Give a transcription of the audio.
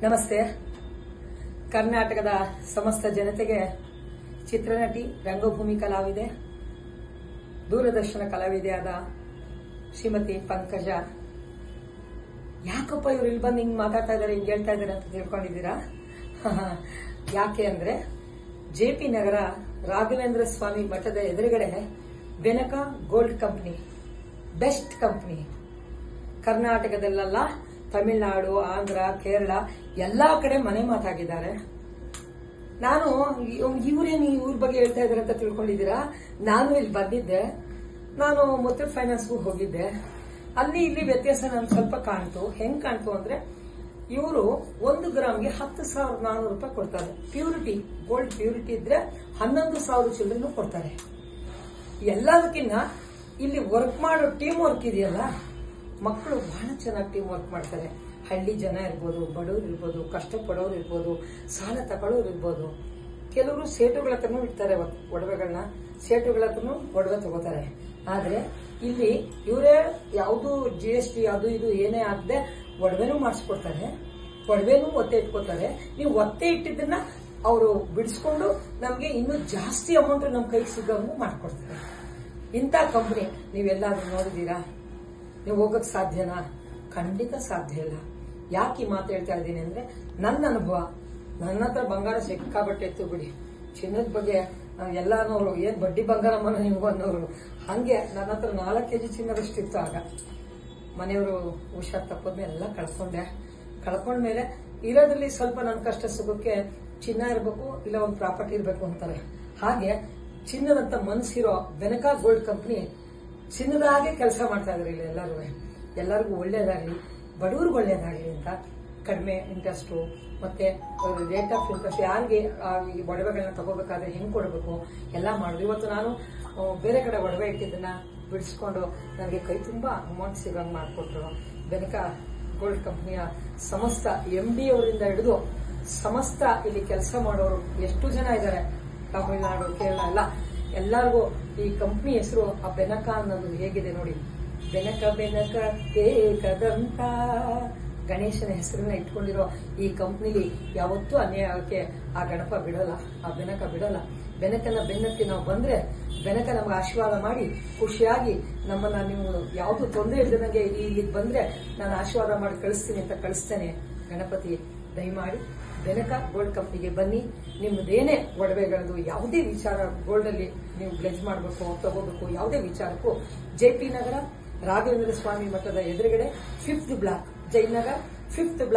ನಮಸ್ತೆ. ಕರ್ನಾಟಕದ ಸಮಸ್ತ ಜನತೆಗೆ ಚಿತ್ರನಟಿ, ರಂಗಭೂಮಿ ಕಲಾವಿದೆ, ದೂರದರ್ಶನ ಕಲಾವಿದೆಯಾದ ಶ್ರೀಮತಿ ಪಂಕಜ ಯಾಕಪ್ಪ ಇವರು ಇಲ್ಲಿ ಬಂದು ಹಿಂಗ್ ಮಾತಾಡ್ತಾ ಇದಾರೆ, ಹಿಂಗ್ ಹೇಳ್ತಾ ಇದಾರೆ ಅಂತ ತಿಳ್ಕೊಂಡಿದ್ದೀರಾ? ಯಾಕೆ ಅಂದ್ರೆ ಜೆಪಿ ನಗರ ರಾಘವೇಂದ್ರ ಸ್ವಾಮಿ ಮಠದ ಎದುರುಗಡೆ Benaka gold company, best company, ಕರ್ನಾಟಕದಲ್ಲೆಲ್ಲ ತಮಿಳುನಾಡು, ಆಂಧ್ರ, ಕೇರಳ ಎಲ್ಲಾ ಕಡೆ ಮನೆ ಮಾತಾಗಿದ್ದಾರೆ. ನಾನು ಇವ್ರೇನು ಇವ್ರ ಬಗ್ಗೆ ಹೇಳ್ತಾ ಇದಾರೆ ಅಂತ ತಿಳ್ಕೊಂಡಿದ್ದೀರಾ? ನಾನು ಇಲ್ಲಿ ಬಂದಿದ್ದೆ. ನಾನು ಮುತ್ತೂಟ್ ಫೈನಾನ್ಸ್ಗೂ ಹೋಗಿದ್ದೆ. ಅಲ್ಲಿ ಇಲ್ಲಿ ವ್ಯತ್ಯಾಸ ನನ್ಗೆ ಸ್ವಲ್ಪ ಕಾಣ್ತು. ಹೆಂಗ್ ಕಾಣ್ತು ಅಂದ್ರೆ, ಇವರು 1 ಗ್ರಾಮ್ಗೆ 10,400 ರೂಪಾಯಿ ಕೊಡ್ತಾರೆ. ಪ್ಯೂರಿಟಿ, ಗೋಲ್ಡ್ ಪ್ಯೂರಿಟಿ ಇದ್ರೆ 11,000 ಚಿಲ್ಲರೆನೂ ಕೊಡ್ತಾರೆ. ಎಲ್ಲದಕ್ಕಿಂತ ಇಲ್ಲಿ ವರ್ಕ್ ಮಾಡೋ ಟೀಮ್ ವರ್ಕ್ ಇದೆಯಲ್ಲ, ಮಕ್ಕಳು ಬಹಳ ಚೆನ್ನಾಗಿ ಟೀಮ್ ವರ್ಕ್ ಮಾಡ್ತಾರೆ. ಹಳ್ಳಿ ಜನ ಇರ್ಬೋದು, ಬಡವರು ಇರ್ಬೋದು, ಕಷ್ಟಪಡೋರು ಇರ್ಬೋದು, ಸಾಲ ತಗೊಳ್ಳೋರು ಇರ್ಬೋದು. ಕೆಲವರು ಸೇಟುಗಳ ಹತ್ರನೂ ಇಡ್ತಾರೆ ಒಡವೆಗಳನ್ನ, ಸೇಟುಗಳ ಹತ್ರನೂ ಒಡವೆ ತಗೋತಾರೆ. ಆದ್ರೆ ಇಲ್ಲಿ ಇವರೇ ಯಾವುದು GST ಅದು ಇದು ಏನೇ ಆಗದೆ ಒಡವೆನೂ ಮಾಡಿಸ್ಕೊಡ್ತಾರೆ, ಒಡವೆನೂ ಒತ್ತೆ ಇಟ್ಕೋತಾರೆ. ನೀವು ಒತ್ತೆ ಇಟ್ಟಿದ್ದನ್ನ ಅವರು ಬಿಡಿಸ್ಕೊಂಡು ನಮ್ಗೆ ಇನ್ನೂ ಜಾಸ್ತಿ ಅಮೌಂಟ್ ನಮ್ ಕೈಗೆ ಸಿಗೋಂಗೂ ಮಾಡ್ಕೊಡ್ತಾರೆ. ಇಂಥ ಕಂಪನಿ ನೀವೆಲ್ಲಾದ್ರೂ ನೋಡಿದೀರಾ? ನೀವು ಹೋಗಕ್ ಸಾಧ್ಯನಾ? ಖಂಡಿತ ಸಾಧ್ಯ ಇಲ್ಲ. ಯಾಕೆ ಈ ಮಾತು ಹೇಳ್ತಾ ಇದ್ದೀನಿ ಅಂದ್ರೆ, ನನ್ನ ಅನುಭವ. ನನ್ನ ಹತ್ರ ಬಂಗಾರ ಸಿಕ್ಕಾಬಟ್ಟೆ ಇತ್ತು ಬಿಡಿ. ಚಿನ್ನದ ಬಗ್ಗೆ ಎಲ್ಲಾನವರು ಏನ್ ಬಡ್ಡಿ ಬಂಗಾರಮ್ಮನ ನೀವು ಅನ್ನೋರು, ಹಂಗೆ ನನ್ನ ಹತ್ರ 4 kg ಚಿನ್ನದಷ್ಟಿತ್ತು. ಆಗ ಮನೆಯವರು ಹುಷಾರ್ ತಪ್ಪದ್ಮೇಲೆ ಎಲ್ಲ ಕಳ್ಕೊಂಡ್ಮೇಲೆ ಇರೋದ್ರಲ್ಲಿ ಸ್ವಲ್ಪ ನನ್ನ ಕಷ್ಟ ಸುಖಕ್ಕೆ ಚಿನ್ನ ಇರಬೇಕು, ಇಲ್ಲ ಒಂದು ಪ್ರಾಪರ್ಟಿ ಇರಬೇಕು ಅಂತಾರೆ. ಹಾಗೆ ಚಿನ್ನದಂತ ಮನಸ್ಸಿರೋ ಬೆನಕ ಗೋಲ್ಡ್ ಕಂಪನಿ ಚಿನ್ನದ ಹಾಗೆ ಕೆಲಸ ಮಾಡ್ತಾ ಇದ್ರು. ಇಲ್ಲಿ ಎಲ್ಲರಿಗೂ ಒಳ್ಳೇದಾಗ್ಲಿ, ಬಡವ್ರಿಗೆ ಒಳ್ಳೇದಾಗ್ಲಿ ಅಂತ ಕಡಿಮೆ ಇಂಟ್ರೆಸ್ಟ್ ಮತ್ತೆ ರೇಟ್ ಆಫ್ ಇಂಟ್ರೆಸ್ಟ್, ಯಾರಿಗೆ ಈ ಒಡವೆಗಳನ್ನ ತಗೋಬೇಕಾದ್ರೆ ಹೆಂಗ್ ಕೊಡಬೇಕು ಎಲ್ಲ ಮಾಡಿದ್ರು. ಇವತ್ತು ನಾನು ಬೇರೆ ಕಡೆ ಒಡವೆ ಇಟ್ಟಿದ್ದನ್ನ ಬಿಡಿಸ್ಕೊಂಡು ನನಗೆ ಕೈ ತುಂಬಾ ಅಮೌಂಟ್ ಸಿಗಂಗ್ ಮಾಡಿಕೊಟ್ರು. ಬೆನಕ ಗೋಲ್ಡ್ ಕಂಪನಿಯ ಸಮಸ್ತ MD ಅವರಿಂದ ಹಿಡಿದು ಸಮಸ್ತ ಇಲ್ಲಿ ಕೆಲಸ ಮಾಡೋರು ಎಷ್ಟು ಜನ ಇದ್ದಾರೆ, ತಮಿಳುನಾಡು, ಕೇರಳ ಎಲ್ಲರಿಗೂ ಈ ಕಂಪ್ನಿ ಹೆಸರು ಆ ಬೆನಕ ಅನ್ನೋದು ಹೇಗಿದೆ ನೋಡಿ. ಬೆನಕ ಬೆನಕ ಏಕದಂತ ಗಣೇಶನ ಹೆಸರನ್ನ ಇಟ್ಕೊಂಡಿರೋ ಈ ಕಂಪ್ನಿಲಿ ಯಾವತ್ತೂ ಅನ್ಯಾಯಕ್ಕೆ ಆ ಗಣಪ ಬಿಡೋಲ್ಲ, ಆ ಬೆನಕ ಬಿಡೋಲ್ಲ. ಬೆನಕನ ಬೆನ್ನತ್ತಿ ನಾವು ಬಂದ್ರೆ ಬೆನಕ ನಮ್ಗೆ ಆಶೀರ್ವಾದ ಮಾಡಿ ಖುಷಿಯಾಗಿ ನಮ್ಮನ್ನ, ನೀವು ಯಾವ್ದು ತೊಂದರೆ ಇಲ್ಲದಂಗೆ ಇಲ್ಲಿಗೆ ಬಂದ್ರೆ ನಾನು ಆಶೀರ್ವಾದ ಮಾಡಿ ಕಳಿಸ್ತೀನಿ ಅಂತ ಕಳಿಸ್ತೇನೆ. ಗಣಪತಿ ದಯಮಾಡಿ ಬೆನಕ ಗೋಲ್ಡ್ ಕಂಪ್ನಿಗೆ ಬನ್ನಿ. ನಿಮ್ಮದೇನೇ ಒಡವೆಗಳದು ಯಾವುದೇ ವಿಚಾರ ಗೋಲ್ಡ್ ಅಲ್ಲಿ ನೀವು ಪ್ಲೆಜ್ ಮಾಡಬೇಕು, ತಗೋಬೇಕು, ಯಾವುದೇ ವಿಚಾರಕ್ಕೂ ಜೆಪಿ ನಗರ ರಾಘವೇಂದ್ರ ಸ್ವಾಮಿ ಮಠದ ಎದುರುಗಡೆ 5th block, Jayanagar 5th block.